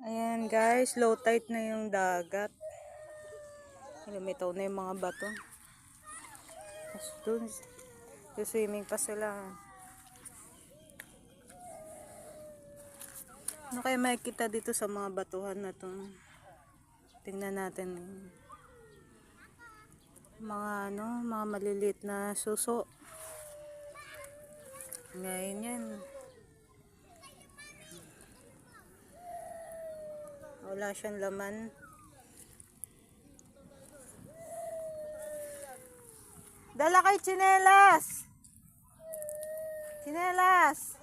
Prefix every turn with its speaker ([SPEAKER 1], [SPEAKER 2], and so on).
[SPEAKER 1] Ayan guys, low tide na yung dagat. Lumitaw na yung mga bato. Tapos dun, swimming pa sila. Ano kaya makikita dito sa mga batuhan na to? Tingnan natin. Mga mga maliliit na suso. Ngayon yan. Wala siyang laman. Dala kay tsinelas! Tsinelas!